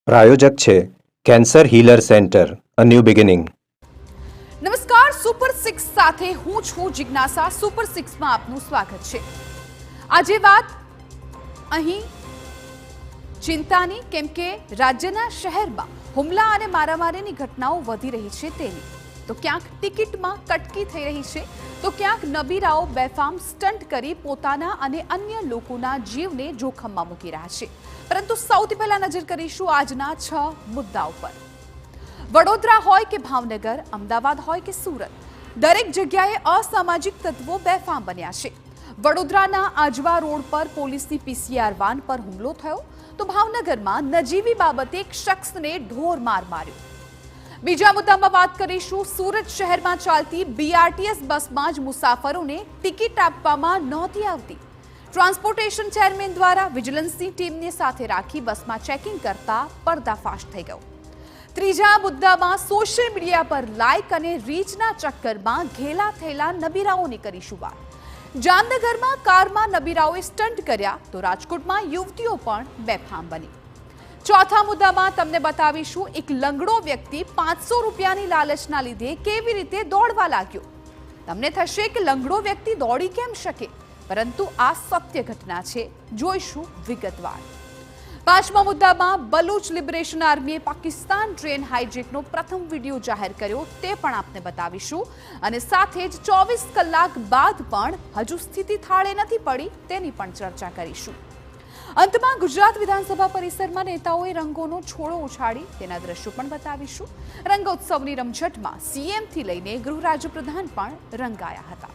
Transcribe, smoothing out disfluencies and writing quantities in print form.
પ્રાયોજક છે cancer healer centre a new beginning. નમસ્કાર, super 6 સાથે હું છું જિજ્ઞાસા। સુપર 6 માં આપનું સ્વાગત છે। આજે વાત અહીં ચિંતાની, કેમ કે રાજ્યના શહેરમાં હુમલા અને મારામારીની ઘટનાઓ વધી રહી છે તેની। તો ક્યાંક ટિકિટમાં કટકી થઈ રહી છે, તો ક્યાંક નબીરાઓ બેફામ સ્ટન્ટ કરી પોતાના અને અન્ય લોકોના જીવને જોખમમાં મૂકી રહ્યા છે। પરંતુ સૌથી પહેલા નજર કરીશું આજના 6 મુદ્દાઓ પર। વડોદરા હોય કે ભાવનગર, અમદાવાદ હોય કે સુરત, દરેક જગ્યાએ અસામાજિક તત્વો બેફામ બન્યા છે। વડોદરાના આજવા રોડ પર પોલીસની પીસીઆર વાન પર હુમલો થયો, તો ભાવનગરમાં નજીવી બાબતે એક શખ્સને ઢોર માર માર્યો। બીજા મુદ્દામાં વાત કરીશું સુરત શહેરમાં ચાલતી બીઆરટીએસ બસમાં જ મુસાફરોને ટિકિટ આપવામાં નહોતી આવતી। ટ્રાન્સપોર્ટેશન ચેરમેન દ્વારા વિજિલન્સની ટીમને સાથે રાખી બસમાં ચેકિંગ કરતા પર્દાફાશ થઈ ગયો। ત્રીજા મુદ્દામાં સોશિયલ મીડિયા પર લાઇક અને રીચના ચક્કરમાં ઘેલા થયેલા નબીરાઓની કરીશું વાત। જામનગરમાં કારમાં નબીરાઓએ સ્ટન્ટ કર્યા, તો રાજકોટમાં યુવતીઓ પણ બેફામ બની। ચોથા મુદ્દામાં તમને બતાવીશું એક લંગડો વ્યક્તિ 500 રૂપિયાની લાલચના લીધે કેવી રીતે દોડવા લાગ્યો। તમને થશે કે લંગડો વ્યક્તિ દોડી કેમ શકે, પરંતુ આ સત્ય ઘટના છે, જોઈશું વિગતવાર। પાંચમા મુદ્દામાં બલુચ લિબરેશન આર્મીએ પાકિસ્તાન ટ્રેન હાઈજેકનો પ્રથમ વિડીયો જાહેર કર્યો, તે પણ આપને બતાવીશું। અને સાથે જ 24 કલાક બાદ પણ હજુ સ્થિતિ થાળે નથી પડી તેની પણ ચર્ચા કરીશું। અંતમાં ગુજરાત વિધાનસભા પરિસરમાં નેતાઓએ રંગોનો છોડો ઉછાળી તેના દ્રશ્યો પણ બતાવીશું। રંગોત્સવની રમઝટમાં સીએમથી લઈને ગૃહ રાજ્યપ્રધાન પણ રંગાયા હતા।